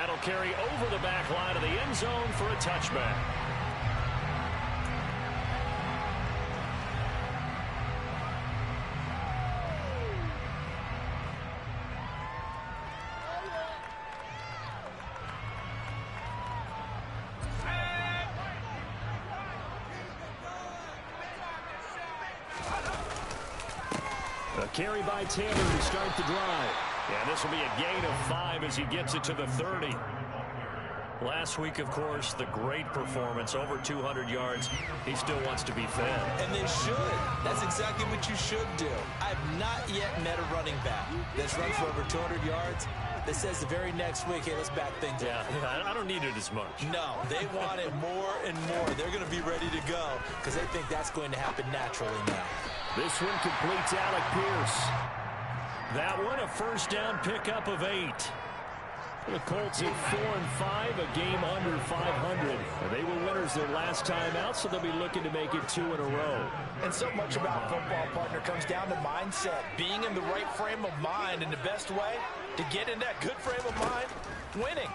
That'll carry over the back line of the end zone for a touchback. A carry by Taylor to start the drive. And this will be a gain of 5 as he gets it to the 30. Last week, of course, the great performance, over 200 yards. He still wants to be fed. And they should. That's exactly what you should do. I've not yet met a running back that's run for over 200 yards that says the very next week, hey, let's back things up. Yeah, I don't need it as much. No, they want it more and more. They're going to be ready to go because they think that's going to happen naturally now. This one completes Alec Pierce. That one a first down pickup of 8. The Colts at 4-5, a game under 500. They were winners their last time out, so they'll be looking to make it 2 in a row. And so much about football, partner, comes down to mindset. Being in the right frame of mind, and the best way to get in that good frame of mind, winning.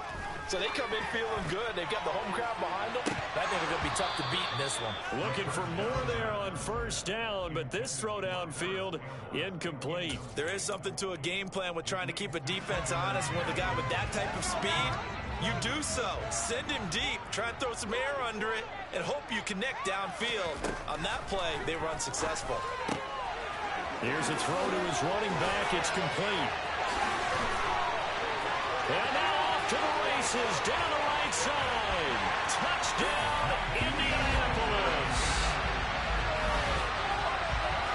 So they come in feeling good. They've got the home crowd behind them. I think they're going to be tough to beat in this one. Looking for more there on first down, but this throw downfield incomplete. There is something to a game plan with trying to keep a defense honest. With a guy with that type of speed, you do so. Send him deep. Try and throw some air under it and hope you connect downfield. On that play, they were unsuccessful. Here's a throw to his running back. It's complete. And now off to the races down the right side. Touchdown, Indianapolis.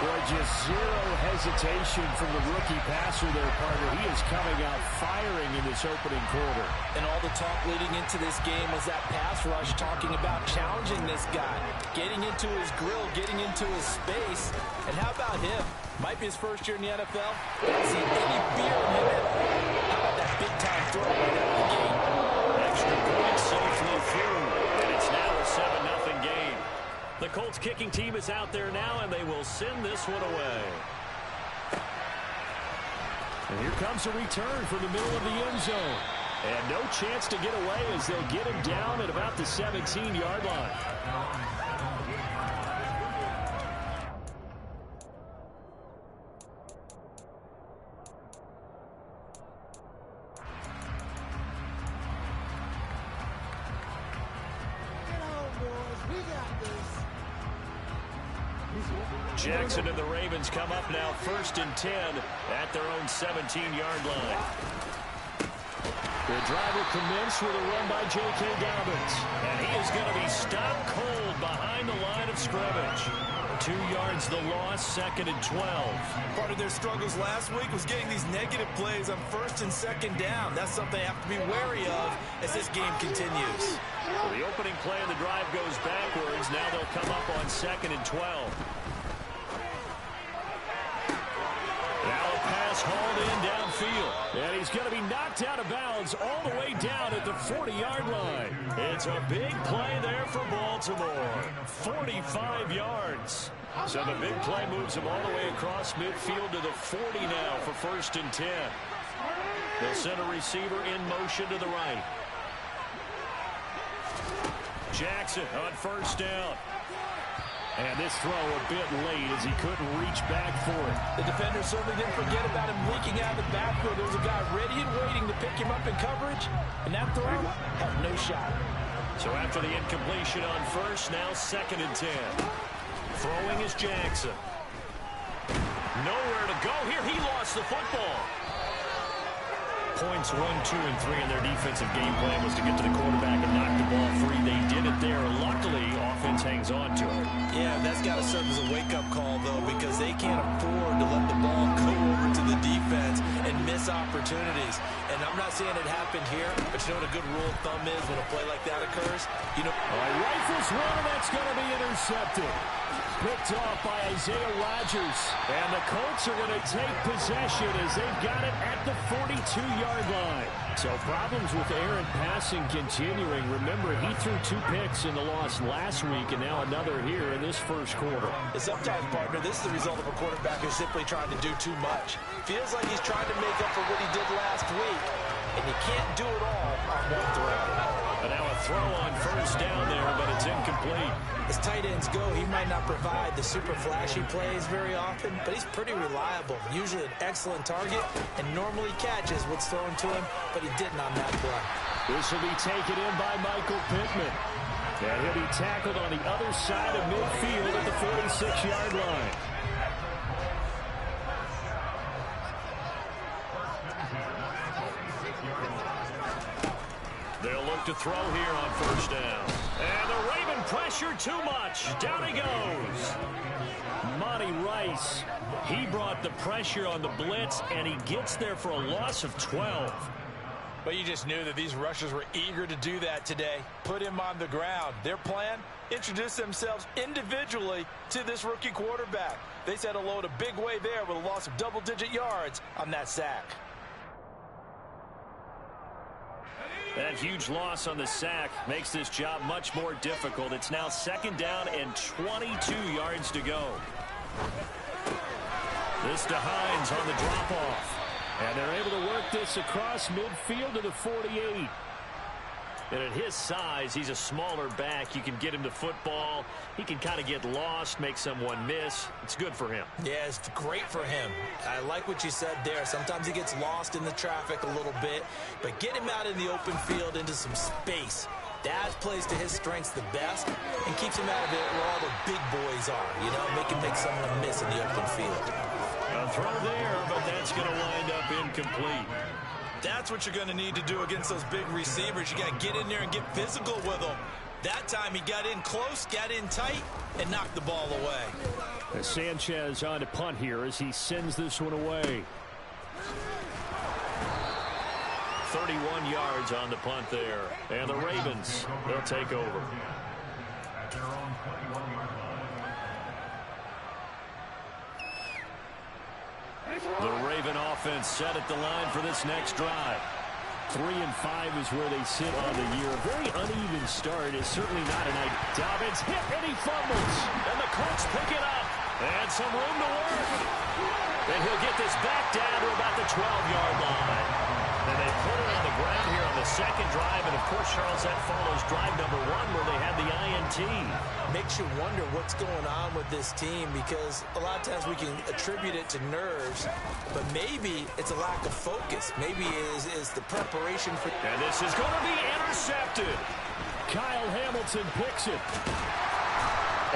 Boy, just zero hesitation from the rookie passer there, partner. He is coming out firing in this opening quarter. And all the talk leading into this game was that pass rush, talking about challenging this guy, getting into his grill, getting into his space. And how about him? Might be his first year in the NFL. Don't see any fear in him. How about that big-time throw right out of the game? Extra point safely through, and it's now a 7-0 game. The Colts kicking team is out there now, and they will send this one away. And here comes a return from the middle of the end zone. And no chance to get away as they'll get him down at about the 17-yard line. Jackson and the Ravens come up now 1st and 10 at their own 17-yard line. The drive will commence with a run by J.K. Dobbins. And he is going to be stopped cold behind the line of scrimmage. 2 yards the loss, 2nd and 12. Part of their struggles last week was getting these negative plays on 1st and 2nd down. That's something they have to be wary of as this game continues. Well, the opening play of the drive goes backwards. Now they'll come up on 2nd and 12. Now a pass hauled in downfield. And he's going to be knocked out of bounds all the way down at the 40-yard line. It's a big play there for Baltimore. 45 yards. So the big play moves him all the way across midfield to the 40 now for 1st and 10. They'll send a receiver in motion to the right. Jackson on 1st down. And this throw a bit late as he couldn't reach back for it. The defender certainly didn't forget about him leaking out of the backfield. There was a guy ready and waiting to pick him up in coverage, and that throw had no shot. So after the incompletion on 1st, now 2nd and 10. Throwing is Jackson. Nowhere to go here. He lost the football. Points 1, 2, and 3 in their defensive game plan was to get to the quarterback and knock the ball free. They did it there. Luckily, offense hangs on to it. Yeah, that's got to serve as a wake-up call, though, because they can't afford to let the ball go over to the defense and miss opportunities. And I'm not saying it happened here, but you know what a good rule of thumb is when a play like that occurs? You know, Rifles one, and that's going to be intercepted. Picked off by Isaiah Rodgers. And the Colts are going to take possession as they've got it at the 42-yard line. So problems with errant passing continuing. Remember, he threw 2 picks in the loss last week and now another here in this first quarter. And sometimes, partner, this is the result of a quarterback who's simply trying to do too much. Feels like he's trying to make up for what he did last week. and you can't do it all on one throw. And now a throw on first down there, but it's incomplete. As tight ends go, he might not provide the super flashy plays very often, but he's pretty reliable. Usually an excellent target, and normally catches what's thrown to him, but he didn't on that play. This will be taken in by Michael Pittman. And he'll be tackled on the other side of midfield at the 46-yard line. They'll look to throw here on first down. And the Raven pressure too much. Down he goes. Monty Rice, he brought the pressure on the blitz, and he gets there for a loss of 12. But you just knew that these rushers were eager to do that today. Put him on the ground. Their plan, introduce themselves individually to this rookie quarterback. They said hello in a big way there with a loss of double-digit yards on that sack. That huge loss on the sack makes this job much more difficult. It's now second down and 22 yards to go. This to Hines on the drop-off. And they're able to work this across midfield to the 48. And at his size, he's a smaller back. You can get him to football. He can kind of get lost, make someone miss. It's good for him. Yeah, it's great for him. I like what you said there. Sometimes he gets lost in the traffic a little bit. But get him out in the open field into some space. That plays to his strengths the best and keeps him out of it where all the big boys are. You know, make him make someone miss in the open field. A throw there, but that's going to wind up incomplete. That's what you're going to need to do against those big receivers. You got to get in there and get physical with them. That time he got in close, got in tight, and knocked the ball away. Sanchez on to punt here as he sends this one away. 31 yards on the punt there. And the Ravens, they'll take over. The Raven offense set at the line for this next drive. 3-5 is where they sit on the year. A very uneven start is certainly not an idea. Dobbins hit and he fumbles. And the Colts pick it up. And some room to work. And he'll get this back down to about the 12-yard line. And they put it on the ground here on the second drive. And, of course, Charles, that follows drive number 1 where they had the INT. Makes you wonder what's going on with this team because a lot of times we can attribute it to nerves, but maybe it's a lack of focus. Maybe it is the preparation for... And this is going to be intercepted. Kyle Hamilton picks it.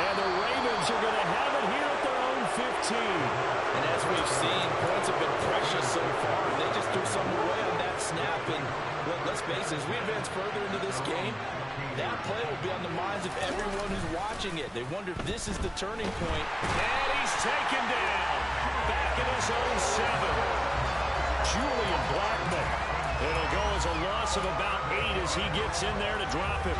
And the Ravens are going to have it here at their own 15. And as we've seen, points have been precious so far. They just threw something away on that snap. And let's face it, as we advance further into this game, that play will be on the minds of everyone who's watching it. They wonder if this is the turning point. And he's taken down. Back in his own 7. Julian Blackmon. It'll go as a loss of about 8 as he gets in there to drop him.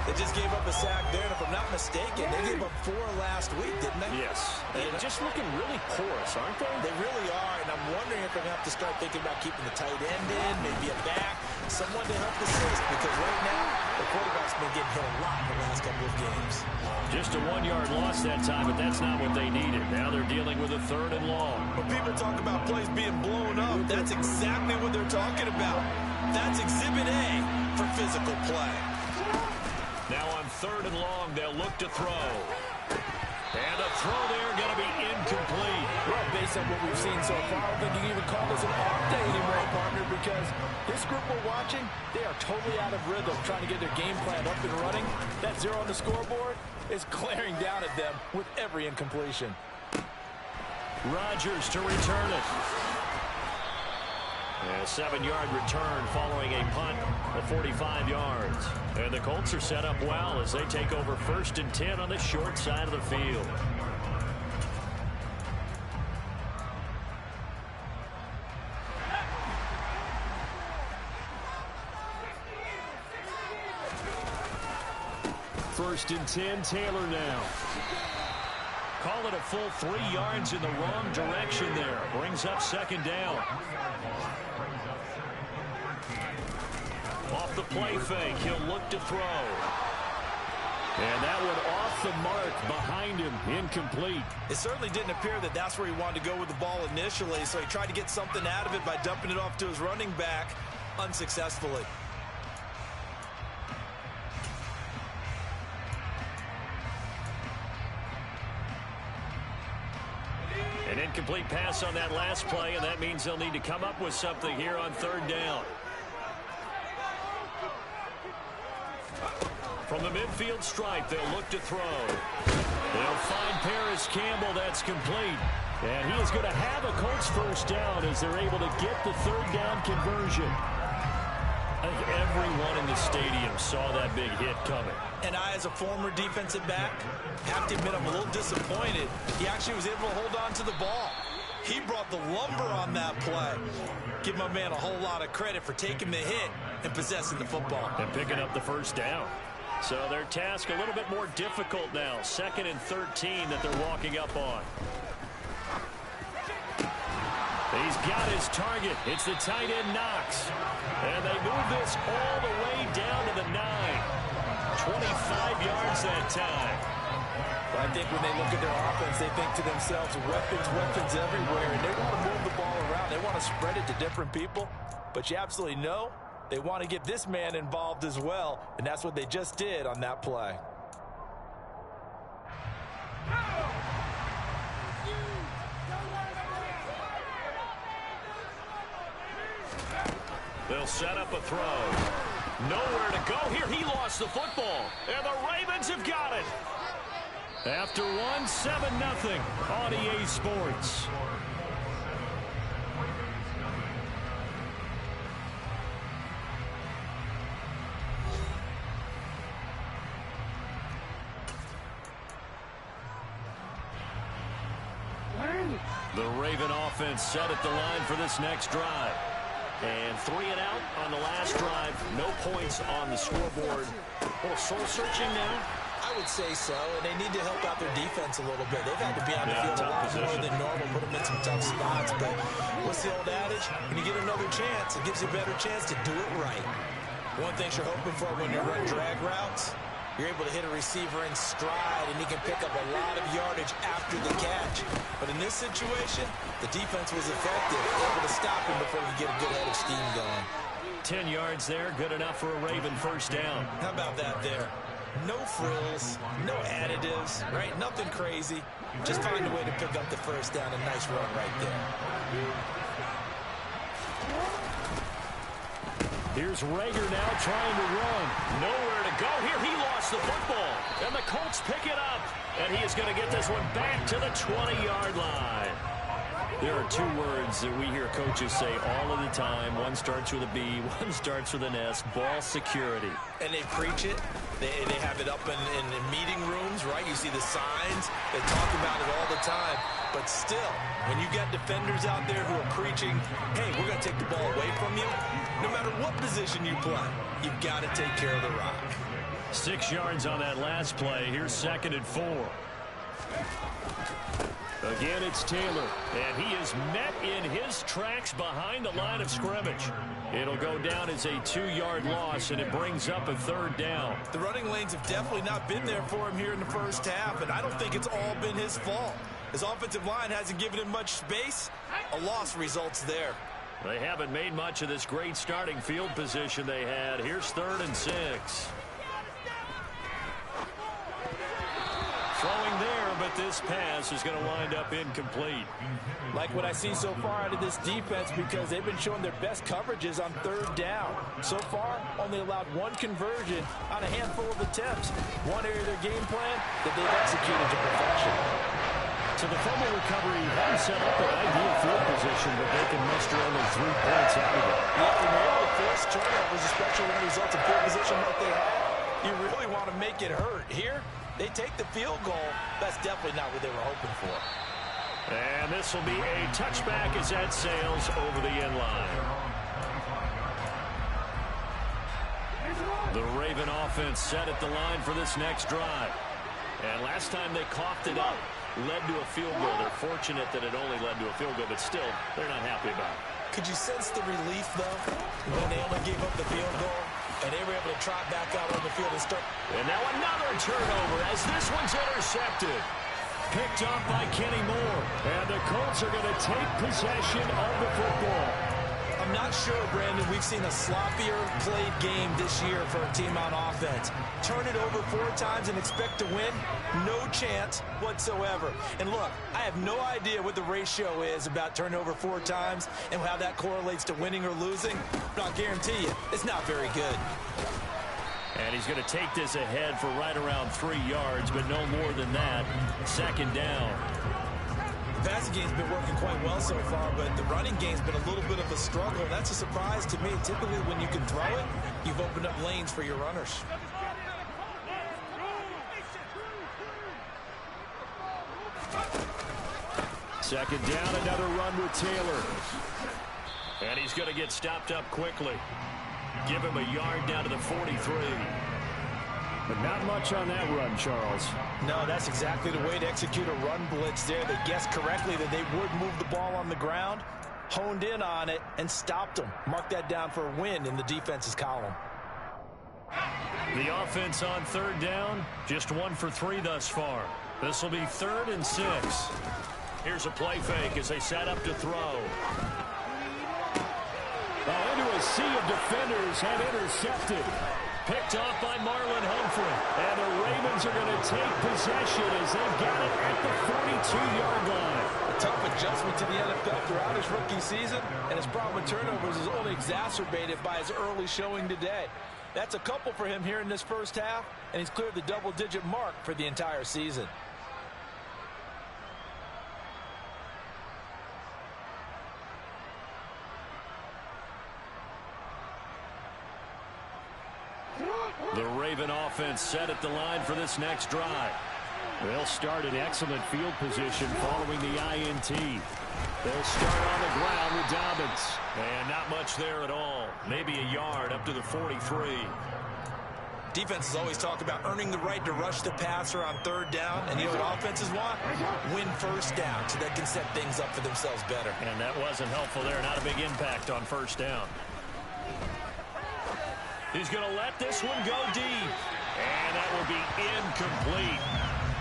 They just gave up a sack there, and if I'm not mistaken, they gave up 4 last week, didn't they? Yes. They're just looking really porous, aren't they? They really are, and I'm wondering if they're going to have to start thinking about keeping the tight end in, maybe a back, someone to help assist, because right now, the quarterback's been getting hit a lot in the last couple of games. Just a 1-yard loss that time, but that's not what they needed. Now they're dealing with a 3rd and long. When people talk about plays being blown up, that's exactly what they're talking about. That's Exhibit A for physical play. Now on 3rd and long, they'll look to throw. And a throw there going to be incomplete. Well, based on what we've seen so far, I don't think you can even call this an off day anymore, partner, because this group we're watching, they are totally out of rhythm, trying to get their game plan up and running. That 0 on the scoreboard is glaring down at them with every incompletion. Rodgers to return it. And a 7-yard return following a punt of 45 yards. And the Colts are set up well as they take over 1st and 10 on the short side of the field. First and 10, Taylor now. Call it a full 3 yards in the wrong direction there. Brings up 2nd down. Off the play fake, he'll look to throw. And that one off the mark behind him, incomplete. It certainly didn't appear that that's where he wanted to go with the ball initially, so he tried to get something out of it by dumping it off to his running back. unsuccessfully. An incomplete pass on that last play, and that means they'll need to come up with something here on third down. From the midfield stripe, they'll look to throw. They'll find Paris Campbell. That's complete. And he is going to have a Colts first down as they're able to get the third down conversion. I think everyone in the stadium saw that big hit coming. And I, as a former defensive back, have to admit I'm a little disappointed. He actually was able to hold on to the ball. He brought the lumber on that play. Give my man a whole lot of credit for taking the hit and possessing the football. And picking up the first down. So their task a little bit more difficult now. 2nd and 13 that they're walking up on. He's got his target. It's the tight end Knox. And they move this all the way down to the 9. 25 yards that time. Well, I think when they look at their offense, they think to themselves, weapons everywhere. And they want to move the ball around. They want to spread it to different people. But you absolutely know they want to get this man involved as well. And that's what they just did on that play. They'll set up a throw. Nowhere to go here. He lost the football. And the Ravens have got it. After one, 7-0 on EA Sports. The Raven offense set at the line for this next drive. And 3 and out on the last drive. No points on the scoreboard. A little soul-searching now. I would say so, and they need to help out their defense a little bit. They've had to be on the field a lot more than normal, put them in some tough spots. But what's the old adage? When you get another chance, it gives you a better chance to do it right. One thing you're hoping for when you run drag routes, you're able to hit a receiver in stride, and he can pick up a lot of yardage after the catch. But in this situation, the defense was effective, able to stop him before he get a good head of steam going. 10 yards there, good enough for a Raven first down. How about that there? No frills, no additives, right? Nothing crazy. Just find a way to pick up the first down. A nice run right there. Here's Rager now trying to run. Nowhere to go here. He lost the football. And the Colts pick it up. And he is going to get this one back to the 20-yard line. There are 2 words that we hear coaches say all of the time. One starts with a B, one starts with an S. Ball security. And they preach it. They have it up in meeting rooms, right? You see the signs. They talk about it all the time. But still, when you got defenders out there who are preaching, hey, we're going to take the ball away from you, no matter what position you play, you've got to take care of the rock. 6 yards on that last play. Here's 2nd and 4. Again, it's Taylor, and he is met in his tracks behind the line of scrimmage. It'll go down as a 2-yard loss, and it brings up a 3rd down. The running lanes have definitely not been there for him here in the first half, and I don't think it's all been his fault. His offensive line hasn't given him much space. A loss results there. They haven't made much of this great starting field position they had. Here's 3rd and 6. Throwing there, but this pass is going to wind up incomplete. Like what I see so far out of this defense, because they've been showing their best coverages on 3rd down. So far, only allowed 1 conversion on a handful of attempts. One area of their game plan that they've executed to perfection. So the fumble recovery hadn't set up an ideal field position, but they can muster only 3 points out of it. Yeah, and they're able to force turnovers, especially when it results in field position like they had. You really want to make it hurt. Here, they take the field goal. That's definitely not what they were hoping for. And this will be a touchback as that sails over the end line. The Raven offense set at the line for this next drive. And last time they coughed it up, led to a field goal. They're fortunate that it only led to a field goal, but still, they're not happy about it. Could you sense the relief, though, when they only gave up the field goal? And they were able to trot back out on the field and start. And now another turnover as this one's intercepted. Picked off by Kenny Moore. And the Colts are going to take possession of the football. I'm not sure, Brandon, we've seen a sloppier played game this year for a team on offense. Turn it over 4 times and expect to win? No chance whatsoever. And look, I have no idea what the ratio is about turning over 4 times and how that correlates to winning or losing, but I'll guarantee you, it's not very good. And he's going to take this ahead for right around 3 yards, but no more than that. 2nd down. The passing game's been working quite well so far, but the running game's been a little bit of a struggle. That's a surprise to me. Typically, when you can throw it, you've opened up lanes for your runners. Second down, another run with Taylor. And he's going to get stopped up quickly. Give him a yard down to the 43. But not much on that run, Charles. No, that's exactly the way to execute a run blitz there. They guessed correctly that they would move the ball on the ground, honed in on it, and stopped them. Mark that down for a win in the defense's column. The offense on 3rd down, just 1 for 3 thus far. This will be 3rd and 6. Here's a play fake as they set up to throw. Into a sea of defenders and intercepted. Picked off by Marlon Humphrey. And the Ravens are going to take possession as they've got it at the 42-yard line. A tough adjustment to the NFL throughout his rookie season, and his problem with turnovers is only exacerbated by his early showing today. That's a couple for him here in this first half, and he's cleared the double-digit mark for the entire season. The Raven offense set at the line for this next drive. They'll start in excellent field position following the INT. They'll start on the ground with Dobbins. And not much there at all. Maybe a yard up to the 43. Defenses always talk about earning the right to rush the passer on 3rd down. And you know what offenses want? Win 1st down so they can set things up for themselves better. And that wasn't helpful there. Not a big impact on 1st down. He's going to let this one go deep. And that will be incomplete.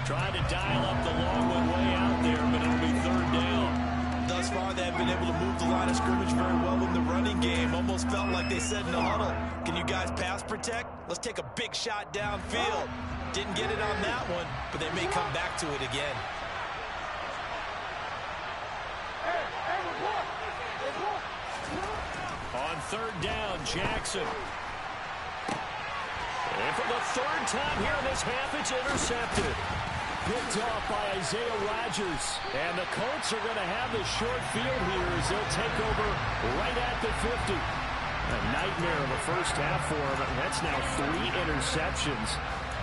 Trying to dial up the long one way out there, but it'll be 3rd down. Thus far, they have been able to move the line of scrimmage very well in the running game. Almost felt like they said in the huddle, can you guys pass protect? Let's take a big shot downfield. Didn't get it on that one, but they may come back to it again. On 3rd down, Jackson. And for the 3rd time here in this half, it's intercepted. Picked off by Isaiah Rodgers. And the Colts are going to have the short field here as they'll take over right at the 50. A nightmare of a first half for him. That's now 3 interceptions.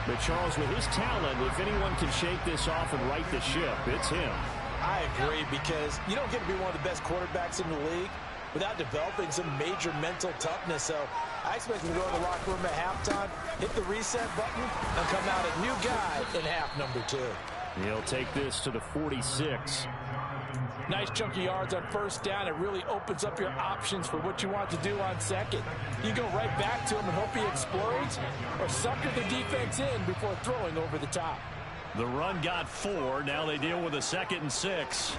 But Charles, with his talent, if anyone can shake this off and right the ship, it's him. I agree, because you don't get to be one of the best quarterbacks in the league without developing some major mental toughness. So I expect him to go to the locker room at halftime, hit the reset button, and come out a new guy in half number 2. He'll take this to the 46. Nice chunky yards on 1st down. It really opens up your options for what you want to do on 2nd. You go right back to him and hope he explodes, or sucker the defense in before throwing over the top. The run got 4. Now they deal with a 2nd and 6.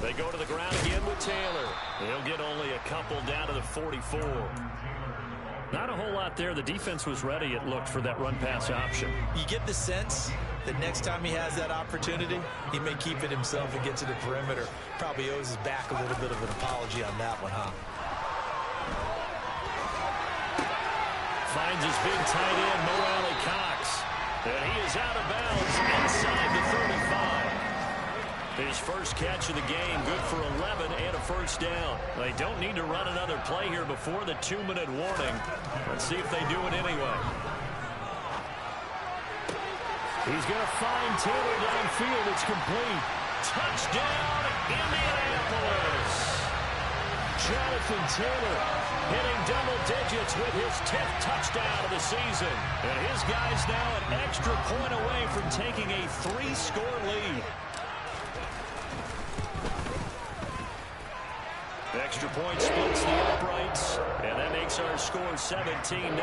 They go to the ground again with Taylor. He'll get only a couple down to the 44. Not a whole lot there. The defense was ready, it looked, for that run-pass option. You get the sense that next time he has that opportunity, he may keep it himself and get to the perimeter. Probably owes his back a little bit of an apology on that one, huh? Finds his big tight end, Mo Alley-Cox. And he is out of bounds inside the 35. His first catch of the game, good for 11 and a 1st down. They don't need to run another play here before the 2-minute warning. Let's see if they do it anyway. He's going to find Taylor downfield. It's complete. Touchdown, Indianapolis. Jonathan Taylor hitting double digits with his 10th touchdown of the season. And his guys now an extra point away from taking a 3-score lead. Extra point splits the uprights, and that makes our score 17-0.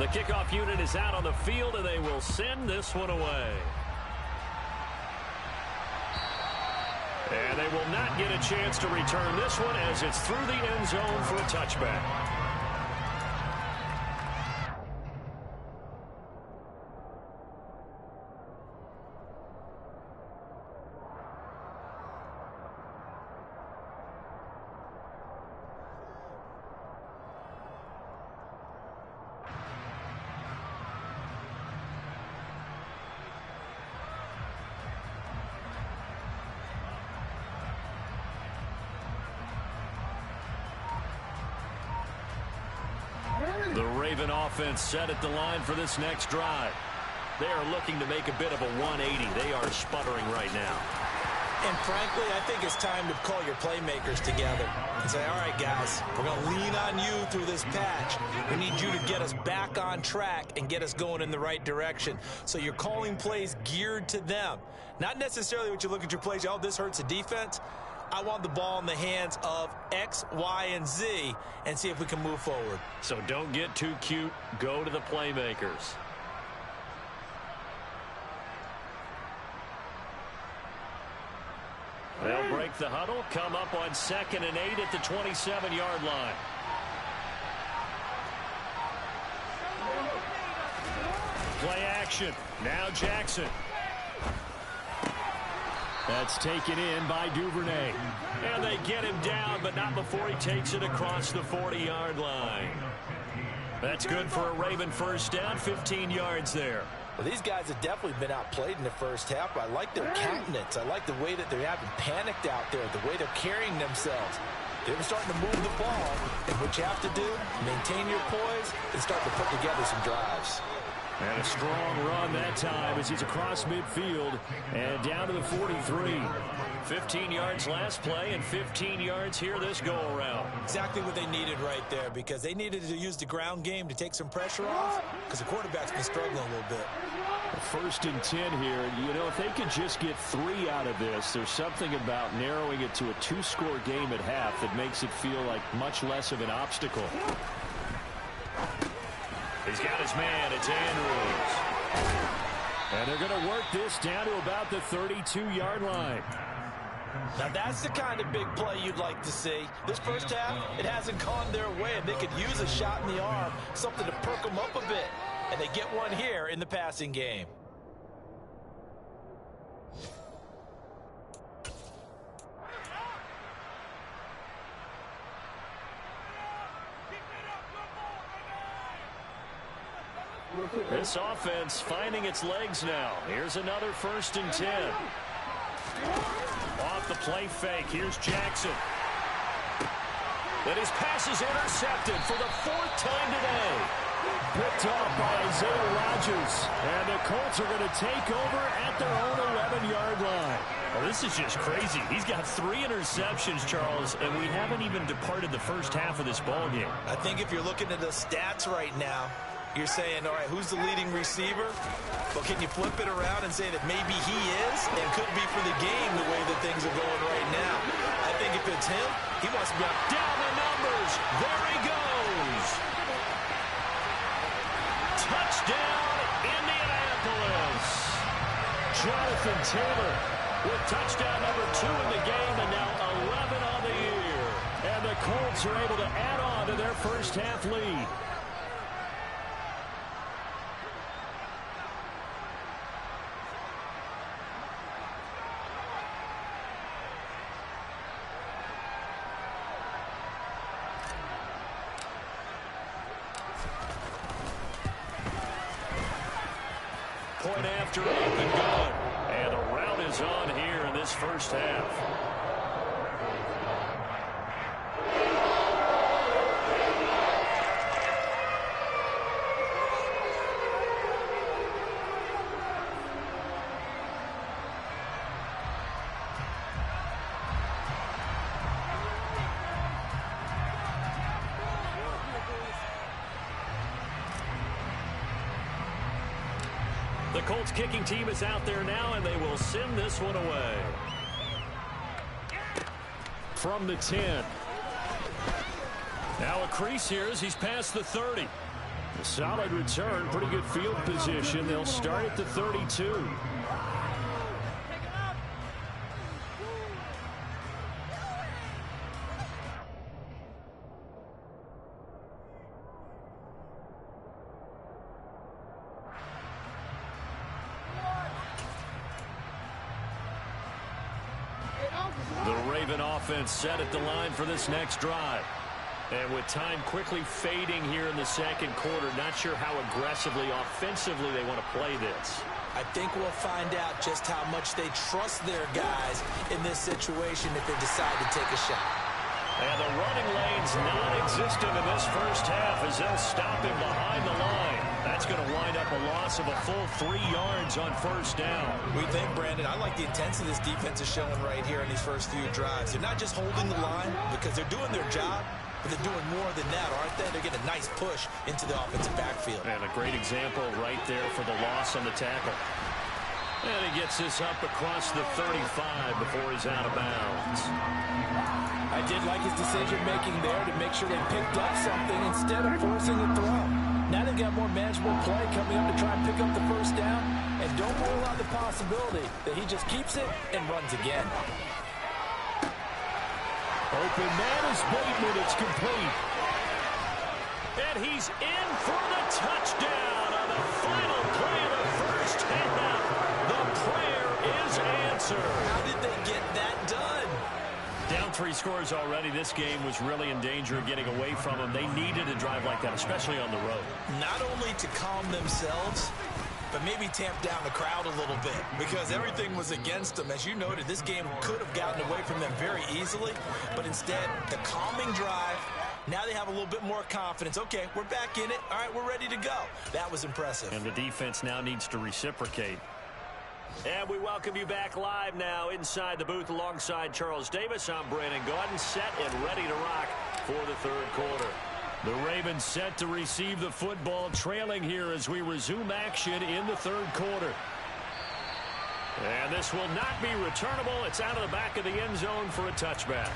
The kickoff unit is out on the field, and they will send this one away. And they will not get a chance to return this one as it's through the end zone for a touchback. The Raven offense set at the line for this next drive. They are looking to make a bit of a 180. They are sputtering right now. And frankly, I think it's time to call your playmakers together and say, all right, guys, we're going to lean on you through this patch. We need you to get us back on track and get us going in the right direction. So you're calling plays geared to them. Not necessarily what you look at your plays, oh, this hurts the defense. I want the ball in the hands of X, Y, and Z and see if we can move forward. So don't get too cute. Go to the playmakers. They'll break the huddle, come up on 2nd and 8 at the 27-yard line. Play action. Now Jackson. That's taken in by Duvernay. And they get him down, but not before he takes it across the 40-yard line. That's good for a Raven first down, 15 yards there. Well, these guys have definitely been outplayed in the first half. I like their countenance. I like the way that they haven't panicked out there, the way they're carrying themselves. They're starting to move the ball. And what you have to do, maintain your poise and start to put together some drives. And a strong run that time as he's across midfield and down to the 43. 15 yards last play and 15 yards here this go-around. Exactly what they needed right there, because they needed to use the ground game to take some pressure off, because the quarterback's been struggling a little bit. 1st and 10 here. You know, if they could just get 3 out of this, there's something about narrowing it to a 2-score game at half that makes it feel like much less of an obstacle. He's got his man. It's Andrews. And they're going to work this down to about the 32-yard line. Now, that's the kind of big play you'd like to see. This first half, it hasn't gone their way, and they could use a shot in the arm, something to perk them up a bit. And they get one here in the passing game. This offense finding its legs now. Here's another 1st and 10. Off the play fake. Here's Jackson. And his pass is intercepted for the 4th time today. Picked off by Isaiah Rodgers. And the Colts are going to take over at their own 11-yard line. Well, this is just crazy. He's got 3 interceptions, Charles, and we haven't even departed the first half of this ball game. I think if you're looking at the stats right now, you're saying, all right, who's the leading receiver? Well, can you flip it around and say that maybe he is and could be for the game the way that things are going right now? I think if it's him, he wants to be up. Down the numbers. There he goes. Touchdown, Indianapolis. Jonathan Taylor with touchdown number 2 in the game and now 11 on the year. And the Colts are able to add on to their first half lead. Point after up and good. And the route is on here in this first half. The Colts kicking team is out there now, and they will send this one away. From the 10. Now a crease here as he's past the 30. Solid return, pretty good field position. They'll start at the 32. The Raven offense set at the line for this next drive. And with time quickly fading here in the second quarter, not sure how aggressively, offensively they want to play this. I think we'll find out just how much they trust their guys in this situation if they decide to take a shot. And the running lane's non-existent in this first half as they'll stop him behind the line. That's going to wind up a loss of a full 3 yards on first down. We think, Brandon, I like the intensity this defense is showing right here in these first few drives. They're not just holding the line because they're doing their job, but they're doing more than that, aren't they? They're getting a nice push into the offensive backfield. And a great example right there for the loss on the tackle. And he gets this up across the 35 before he's out of bounds. I did like his decision-making there to make sure they picked up something instead of forcing a throw. Now they've got more manageable play coming up to try and pick up the first down. And don't rule out the possibility that he just keeps it and runs again. Open man is Bateman. It's complete. And he's in for the touchdown on the final play of the first half. The prayer is answered. How did they get that done? Down 3 scores already. This game was really in danger of getting away from them. They needed a drive like that, especially on the road. Not only to calm themselves, but maybe tamp down the crowd a little bit because everything was against them. As you noted, this game could have gotten away from them very easily, but instead, the calming drive, now they have a little bit more confidence. Okay, we're back in it. All right, we're ready to go. That was impressive. And the defense now needs to reciprocate. And we welcome you back live now inside the booth alongside Charles Davis. I'm Brandon Gaudin, set and ready to rock for the third quarter. The Ravens set to receive the football, trailing here as we resume action in the third quarter. And this will not be returnable. It's out of the back of the end zone for a touchback.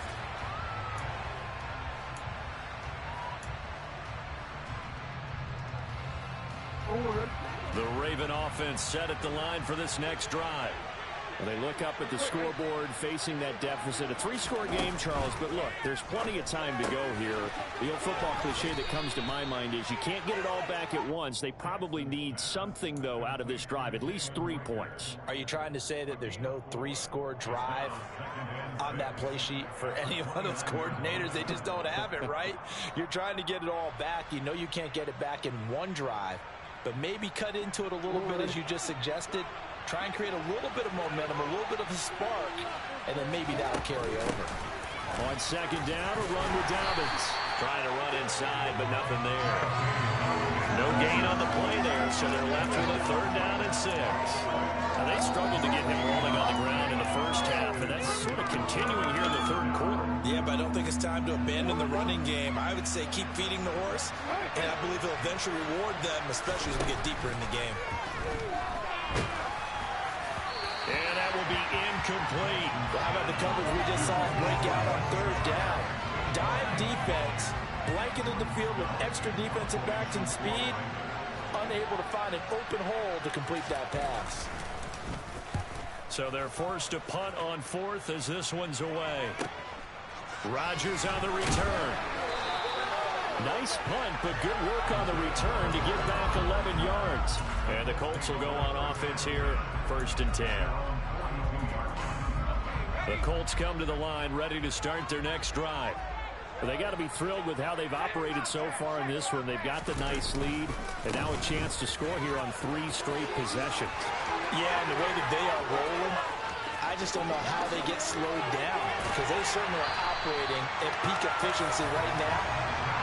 The Raven offense set at the line for this next drive. Well, they look up at the scoreboard facing that deficit. A 3-score game, Charles, but look, there's plenty of time to go here. The old football cliche that comes to my mind is you can't get it all back at once. They probably need something, though, out of this drive, at least 3 points. Are you trying to say that there's no 3-score drive on that play sheet for any one of those coordinators? They just don't have it, right? You're trying to get it all back. You know you can't get it back in one drive, but maybe cut into it a little bit as you just suggested. Try and create a little bit of momentum, a little bit of a spark, and then maybe that'll carry over. On second down, a run with Dobbins. Trying to run inside, but nothing there. No gain on the play there, so they're left with a 3rd down and 6. Now, they struggled to get him rolling on the ground in the first half, and that's sort of continuing here in the third quarter. Yeah, but I don't think it's time to abandon the running game. I would say keep feeding the horse, and I believe he'll eventually reward them, especially as we get deeper in the game. And that will be incomplete. Well, how about the coverage we just saw break out on 3rd down? Dime defense, blanketed the field with extra defensive backs and speed, unable to find an open hole to complete that pass. So they're forced to punt on 4th as this one's away. Rodgers on the return. Nice punt, but good work on the return to get back 11 yards. And the Colts will go on offense here, 1st and 10. The Colts come to the line ready to start their next drive. But they got to be thrilled with how they've operated so far in this one. They've got the nice lead, and now a chance to score here on 3 straight possessions. Yeah, and the way that they are rolling, I just don't know how they get slowed down because they certainly are operating at peak efficiency right now.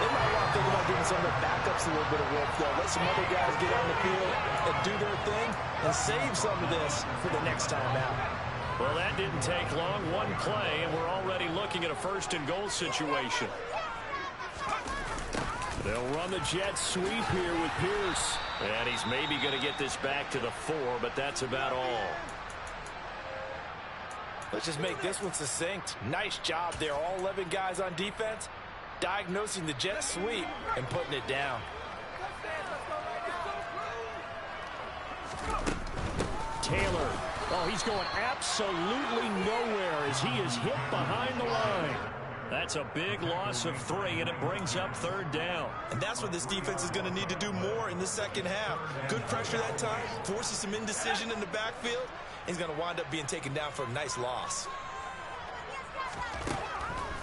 They might want to think about giving some of the backups a little bit of work, though. Let some other guys get on the field and do their thing and save some of this for the next time out. Well, that didn't take long. One play, and we're already looking at a 1st and goal situation. They'll run the jet sweep here with Pierce. And he's maybe going to get this back to the 4, but that's about all. Let's just make this one succinct. Nice job there. All 11 guys on defense diagnosing the jet sweep and putting it down. Oh, he's going absolutely nowhere as he is hit behind the line. That's a big loss of 3, and it brings up 3rd down. And that's what this defense is going to need to do more in the second half. Good pressure that time, forces some indecision in the backfield. He's going to wind up being taken down for a nice loss.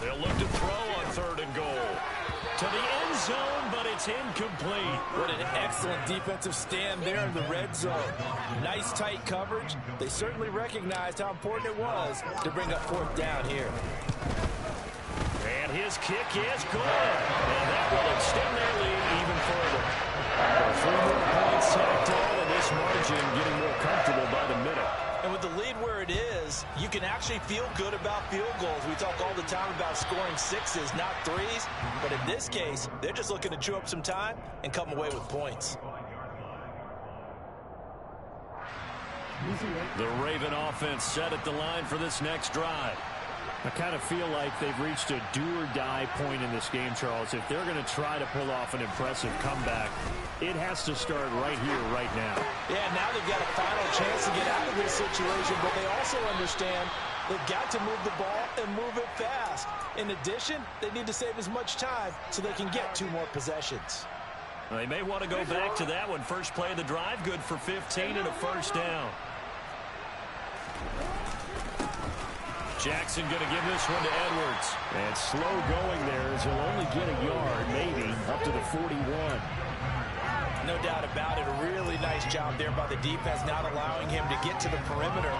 They'll look to throw on 3rd and goal. To the end zone, but it's incomplete. What an excellent defensive stand there in the red zone. Nice tight coverage. They certainly recognized how important it was to bring up 4th down here. And his kick is good. And that will extend their lead even further. 4 more points tacked on, and this margin getting more comfortable by the minute. And with the lead where it is, you can actually feel good about field goals. We talk all the time about scoring 6s, not 3s. But in this case, they're just looking to chew up some time and come away with points. The Raven offense set at the line for this next drive. I kind of feel like they've reached a do-or-die point in this game, Charles. If they're going to try to pull off an impressive comeback, it has to start right here, right now. Yeah, now they've got a final chance to get out of this situation, but they also understand they've got to move the ball and move it fast. In addition, they need to save as much time so they can get 2 more possessions. They may want to go back to that one. First play of the drive, good for 15 and a 1st down. Jackson going to give this one to Edwards. And slow going there as he'll only get a yard, maybe, up to the 41. No doubt about it. A really nice job there by the defense, not allowing him to get to the perimeter.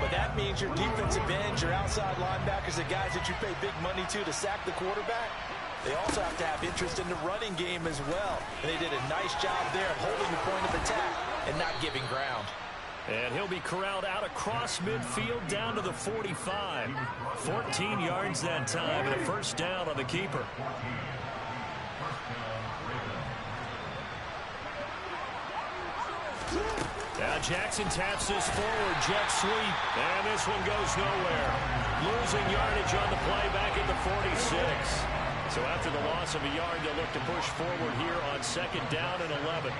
But that means your defensive ends, your outside linebackers, the guys that you pay big money to sack the quarterback, they also have to have interest in the running game as well. And they did a nice job there of holding the point of attack and not giving ground. And he'll be corralled out across midfield down to the 45. 14 yards that time and a 1st down on the keeper. Now Jackson taps this forward, jet sweep, and this one goes nowhere. Losing yardage on the play back at the 46. So after the loss of a yard, they'll look to push forward here on 2nd down and 11.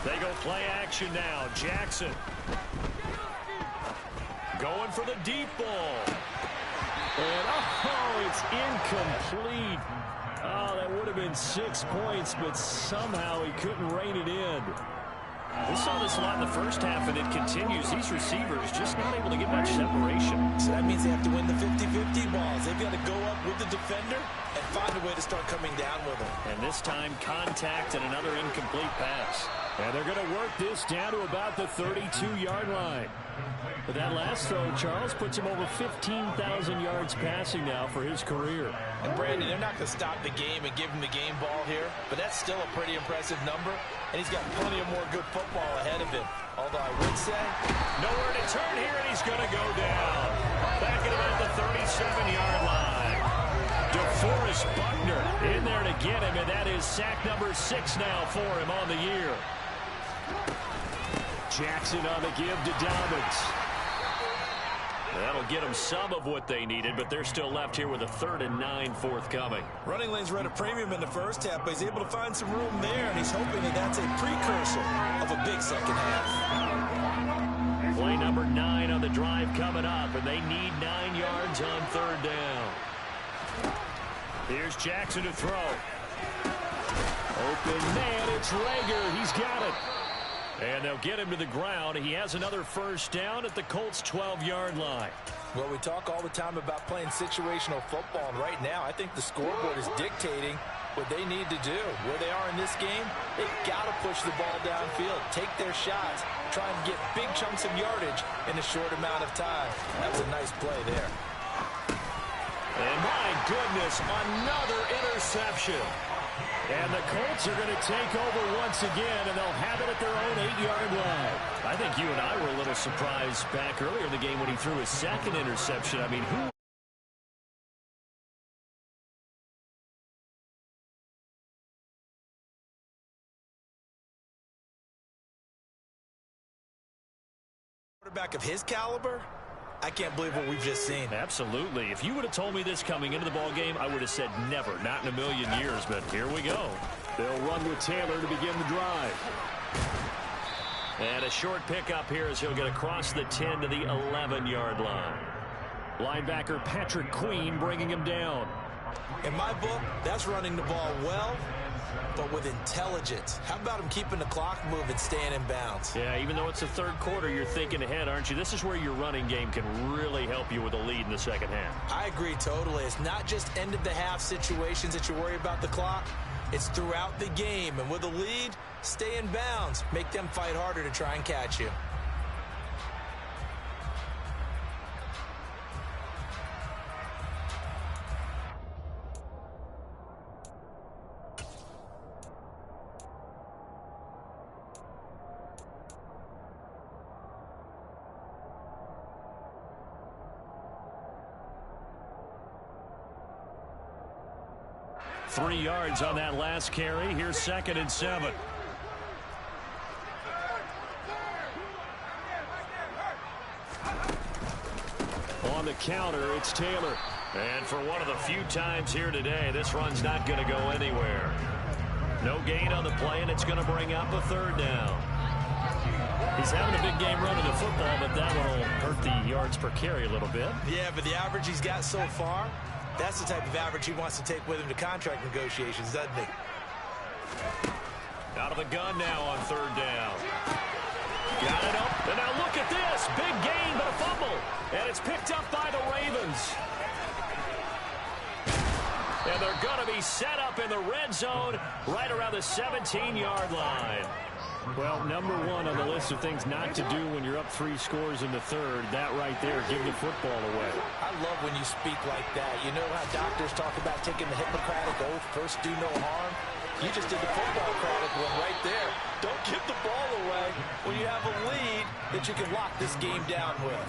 They go play action now. Jackson going for the deep ball. And, oh, it's incomplete. Oh, that would have been 6 points, but somehow he couldn't rein it in. We saw this a lot in the first half, and it continues. These receivers just not able to get much separation. So that means they have to win the 50-50 balls. They've got to go up with the defender and find a way to start coming down with them. And this time, contact and another incomplete pass. And they're going to work this down to about the 32-yard line. But that last throw, Charles, puts him over 15,000 yards passing now for his career. And, Brandon, they're not going to stop the game and give him the game ball here, but that's still a pretty impressive number, and he's got plenty of more good football ahead of him. Although I would say, nowhere to turn here, and he's going to go down. Back at about the 37-yard line. DeForest Buckner in there to get him, and that is sack number 6 now for him on the year. Jackson on the give to Dobbins. That'll get them some of what they needed, but they're still left here with a 3rd and 9 forthcoming. Running lanes were at a premium in the first half, but he's able to find some room there, and he's hoping that that's a precursor of a big second half. Play number 9 on the drive coming up, and they need 9 yards on 3rd down. Here's Jackson to throw. Open man, it's Rager. He's got it. And they'll get him to the ground. He has another 1st down at the Colts' 12-yard line. Well, we talk all the time about playing situational football, and right now I think the scoreboard is dictating what they need to do. Where they are in this game, they've got to push the ball downfield, take their shots, try and get big chunks of yardage in a short amount of time. That was a nice play there. And my goodness, another interception. And the Colts are going to take over once again, and they'll have it at their own 8-yard line. I think you and I were a little surprised back earlier in the game when he threw his 2nd interception. I mean, who... Quarterback of his caliber? I can't believe what we've just seen. Absolutely. If you would have told me this coming into the ball game, I would have said never, not in a million years, but here we go. They'll run with Taylor to begin the drive. And a short pickup here as he'll get across the 10 to the 11-yard line. Linebacker Patrick Queen bringing him down. In my book, that's running the ball well, but with intelligence. How about him keeping the clock moving, staying in bounds? Yeah, even though it's the third quarter, you're thinking ahead, aren't you? This is where your running game can really help you with a lead in the second half. I agree totally. It's not just end-of-the-half situations that you worry about the clock. It's throughout the game. And with a lead, stay in bounds. Make them fight harder to try and catch you. Three yards on that last carry. Here's 2nd and 7. On the counter, it's Taylor. And for one of the few times here today, this run's not going to go anywhere. No gain on the play, and it's going to bring up a 3rd down. He's having a big game running the football, but that one will hurt the yards per carry a little bit. Yeah, but the average he's got so far, that's the type of average he wants to take with him to contract negotiations, doesn't he? Out of the gun now on 3rd down. Got it up, and now look at this. Big gain, but a fumble. And it's picked up by the Ravens. And they're going to be set up in the red zone right around the 17-yard line. Well, number one on the list of things not to do when you're up 3 scores in the third, that right there, give the football away. I love when you speak like that. You know how doctors talk about taking the Hippocratic oath, first do no harm? You just did the football-cratic one right there. Don't give the ball away when you have a lead that you can lock this game down with.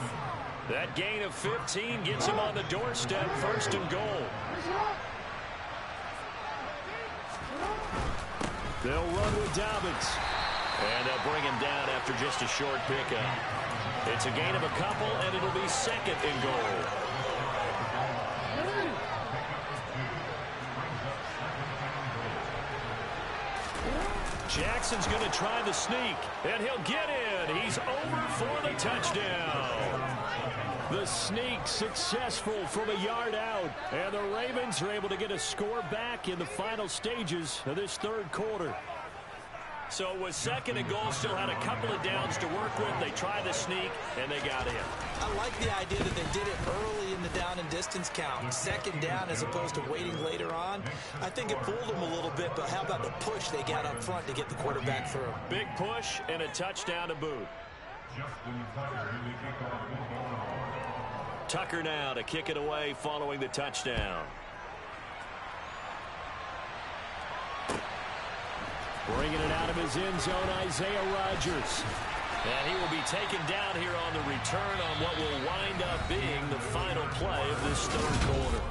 That gain of 15 gets him on the doorstep, 1st and goal. They'll run with Dobbins. And they'll bring him down after just a short pickup. It's a gain of a couple, and it'll be 2nd and goal. Jackson's going to try the sneak, and he'll get in. He's over for the touchdown. The sneak successful from a yard out. And the Ravens are able to get a score back in the final stages of this third quarter. So it was 2nd and goal, still had a couple of downs to work with. They tried the sneak, and they got in. I like the idea that they did it early in the down and distance count. 2nd down as opposed to waiting later on. I think it fooled them a little bit, but how about the push they got up front to get the quarterback through? Big push and a touchdown to boot. Tucker now to kick it away following the touchdown. Bringing it out of his end zone, Isaiah Rodgers. And he will be taken down here on the return on what will wind up being the final play of this third quarter.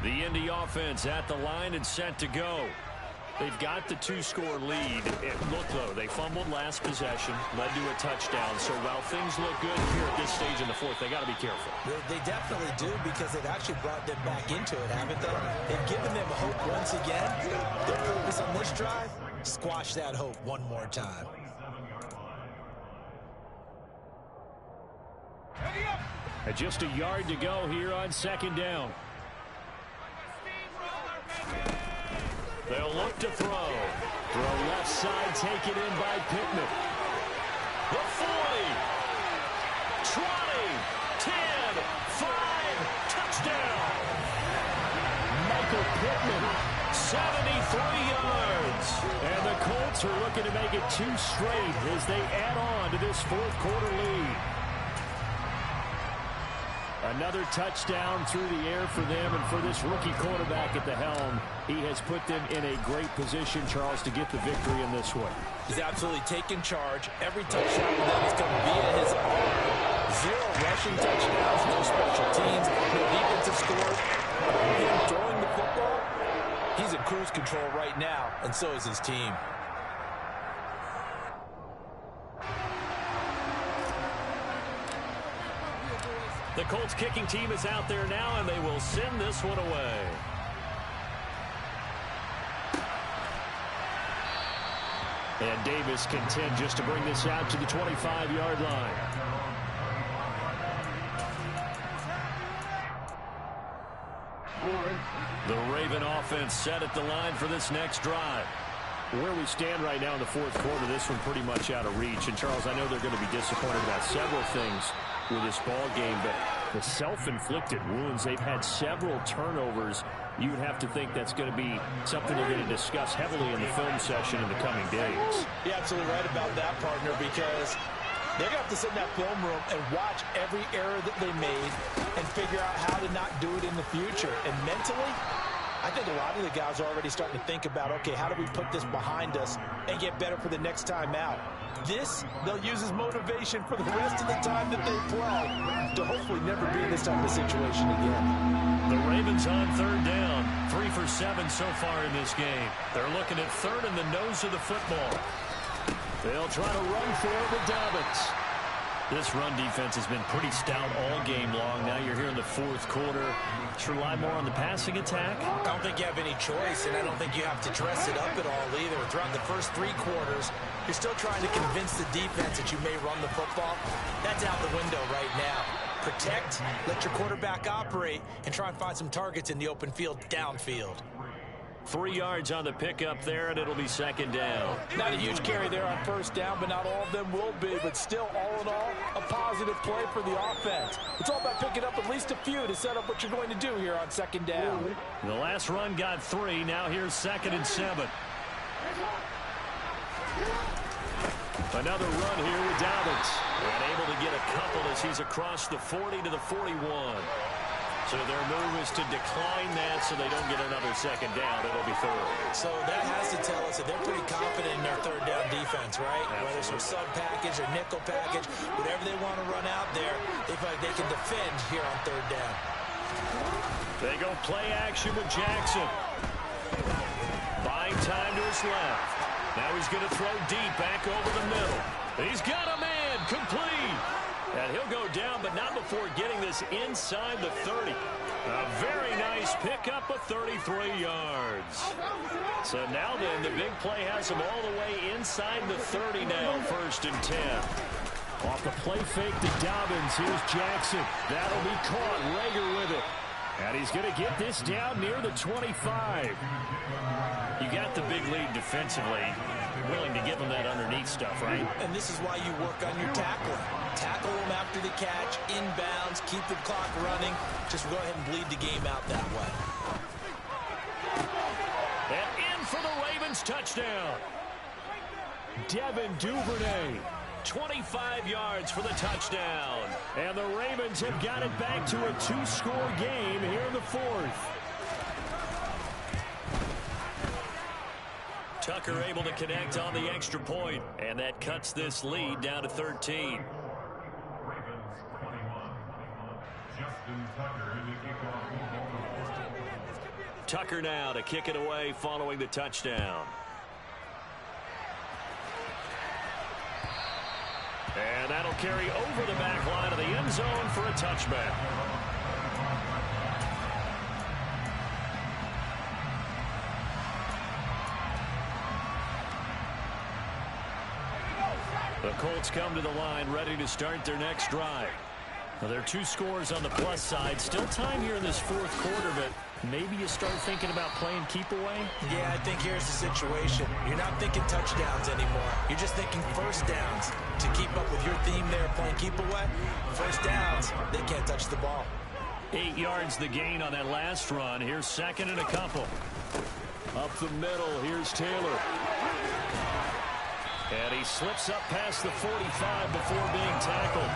The Indy offense at the line and set to go. They've got the 2-score lead. Look, though, they fumbled last possession, led to a touchdown. So while things look good here at this stage in the fourth, they got to be careful. They definitely do, because they've actually brought them back into it, haven't they? They've given them hope once again. Their focus on this drive, squash that hope one more time. And just a yard to go here on 2nd down. They'll look to throw. Throw left side, taken in by Pittman. The 40. 20. 10. 5. Touchdown. Michael Pittman. 73 yards. And the Colts are looking to make it 2 straight as they add on to this fourth quarter lead. Another touchdown through the air for them, and for this rookie quarterback at the helm, he has put them in a great position, Charles, to get the victory in this one. He's absolutely taken charge. Every touchdown with them is coming via his arm. 0 rushing touchdowns, no special teams, no defensive scores. Him throwing the football, he's in cruise control right now, and so is his team. The Colts kicking team is out there now, and they will send this one away. And Davis content just to bring this out to the 25-yard line. The Raven offense set at the line for this next drive. Where we stand right now in the fourth quarter, this one pretty much out of reach. And, Charles, I know they're going to be disappointed about several things with this ball game, but the self-inflicted wounds, they've had several turnovers. You would have to think that's going to be something they're going to discuss heavily in the film session in the coming days. You're absolutely right about that, partner, because they're going to have to sit in that film room and watch every error that they made and figure out how to not do it in the future. And mentally, I think a lot of the guys are already starting to think about, okay, how do we put this behind us and get better for the next time out? This, they'll use as motivation for the rest of the time that they play to hopefully never be in this type of situation again. The Ravens on third down. 3 for 7 so far in this game. They're looking at third in the nose of the football. They'll try to run for it with Dobbins. This run defense has been pretty stout all game long. Now you're here in the fourth quarter. Should rely more on the passing attack? I don't think you have any choice, and I don't think you have to dress it up at all either. Throughout the first 3 quarters, you're still trying to convince the defense that you may run the football. That's out the window right now. Protect, let your quarterback operate, and try and find some targets in the open field downfield. 3 yards on the pickup there, and it'll be second down. Not a huge carry there on first down, but not all of them will be. But still, all in all, a positive play for the offense. It's all about picking up at least a few to set up what you're going to do here on second down. The last run got 3. Now here's 2nd and 7. Another run here with Dobbins. And able to get a couple as he's across the 40 to the 41. So their move is to decline that so they don't get another second down. It'll be third. So that has to tell us that they're pretty confident in their third down defense, right? Absolutely. Whether it's a sub package or nickel package, whatever they want to run out there, they feel like they can defend here on third down. They go play action with Jackson. Buying time to his left. Now he's going to throw deep back over the middle. He's got a man complete. And he'll go down, but not before getting this inside the 30. A very nice pickup of 33 yards. So now then, the big play has him all the way inside the 30 now, 1st and 10. Off the play fake to Dobbins, here's Jackson. That'll be caught. Rager with it. And he's going to get this down near the 25. You got the big lead defensively. You're willing to give them that underneath stuff, right? And this is why you work on your tackling. Tackle them after the catch, inbounds, keep the clock running. Just go ahead and bleed the game out that way. And in for the Ravens touchdown. Devin Duvernay. 25 yards for the touchdown. And the Ravens have got it back to a 2-score game here in the 4th. Tucker able to connect on the extra point, and that cuts this lead down to 13. Tucker now to kick it away following the touchdown. And that'll carry over the back line of the end zone for a touchback. The Colts come to the line ready to start their next drive. Now, there are 2 scores on the plus side. Still time here in this 4th quarter, but maybe you start thinking about playing keep away? Yeah, I think here's the situation. You're not thinking touchdowns anymore. You're just thinking first downs. To keep up with your theme there, playing keep away, first downs, they can't touch the ball. 8 yards the gain on that last run. Here's 2nd and a couple. Up the middle, here's Taylor. And he slips up past the 45 before being tackled.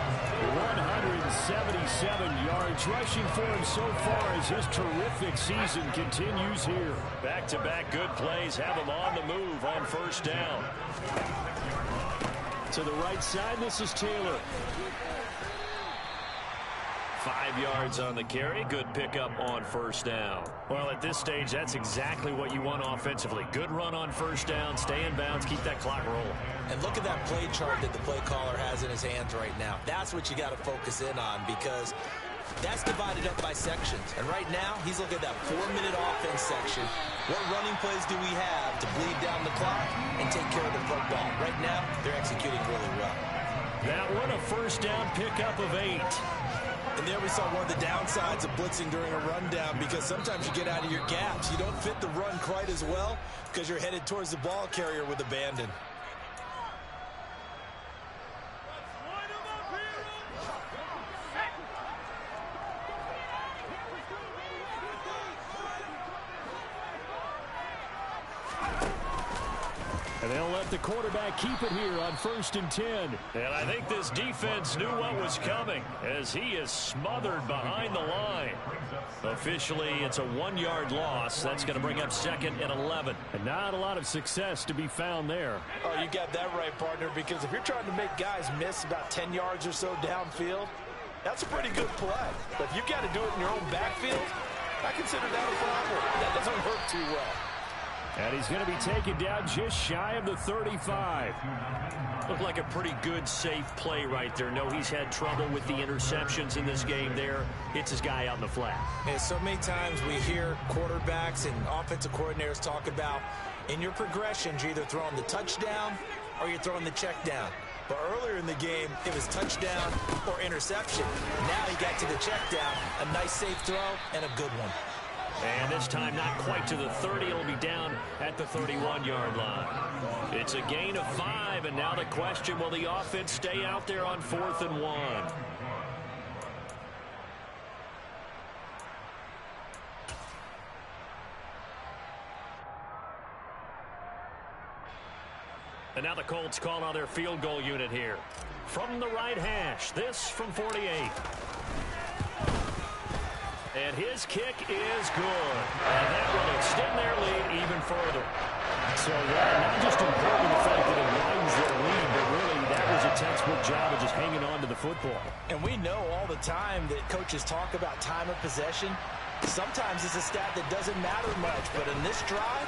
177 yards rushing for him so far as his terrific season continues here. Back-to-back good plays have him on the move on first down. To the right side, this is Taylor. 5 yards on the carry. Good pickup on first down. Well, at this stage, that's exactly what you want offensively. Good run on first down. Stay in bounds. Keep that clock rolling. And look at that play chart that the play caller has in his hands right now. That's what you got to focus in on, because that's divided up by sections. And right now, he's looking at that 4-minute offense section. What running plays do we have to bleed down the clock and take care of the football? Right now, they're executing really well. That one, a first down pickup of 8. And there we saw one of the downsides of blitzing during a rundown, because sometimes you get out of your gaps. You don't fit the run quite as well because you're headed towards the ball carrier with abandon. And they'll let the quarterback keep it here on 1st and 10. And I think this defense knew what was coming as he is smothered behind the line. Officially, it's a 1-yard loss. That's going to bring up 2nd and 11. And not a lot of success to be found there. Oh, you got that right, partner, because if you're trying to make guys miss about 10 yards or so downfield, that's a pretty good play. But if you've got to do it in your own backfield, I consider that a problem. That doesn't work too well. And he's going to be taken down just shy of the 35. Looked like a pretty good, safe play right there. No, he's had trouble with the interceptions in this game there. Hits his guy out in the flat. And so many times we hear quarterbacks and offensive coordinators talk about, in your progressions, you're either throwing the touchdown or you're throwing the check down. But earlier in the game, it was touchdown or interception. Now he got to the check down, a nice safe throw, and a good one. And this time not quite to the 30. It'll be down at the 31-yard line. It's a gain of 5, and now the question, will the offense stay out there on 4th and 1? And now the Colts call on their field goal unit here. From the right hash, this from 48. And his kick is good. And that will extend their lead even further. So, not just important the fact that it widens their lead, but really that was a textbook job of just hanging on to the football. And we know all the time that coaches talk about time of possession. Sometimes it's a stat that doesn't matter much, but in this drive,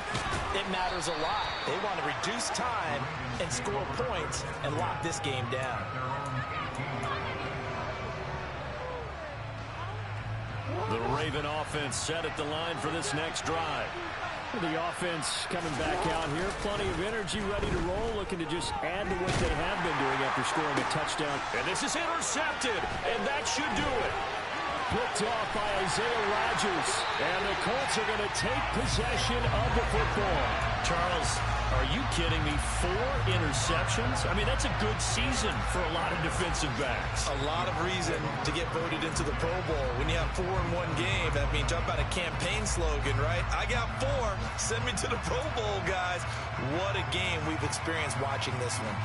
it matters a lot. They want to reduce time and score points and lock this game down. The Raven offense set at the line for this next drive. The offense coming back out here. Plenty of energy, ready to roll, looking to just add to what they have been doing after scoring a touchdown. And this is intercepted, and that should do it. Picked off by Isaiah Rodgers. And the Colts are going to take possession of the football. Charles, are you kidding me? 4 interceptions? I mean, that's a good season for a lot of defensive backs. A lot of reason to get voted into the Pro Bowl. When you have 4 in one game, that means talk about a campaign slogan, right? I got 4. Send me to the Pro Bowl, guys. What a game we've experienced watching this one.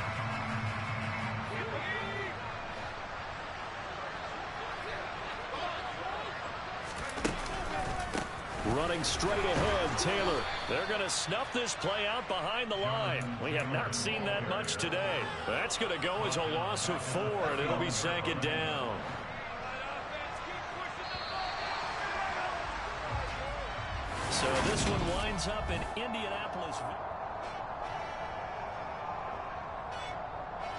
Running straight ahead, Taylor. They're going to snuff this play out behind the line. We have not seen that much today. That's going to go as a loss of 4, and it'll be 2nd down. So this one winds up in Indianapolis.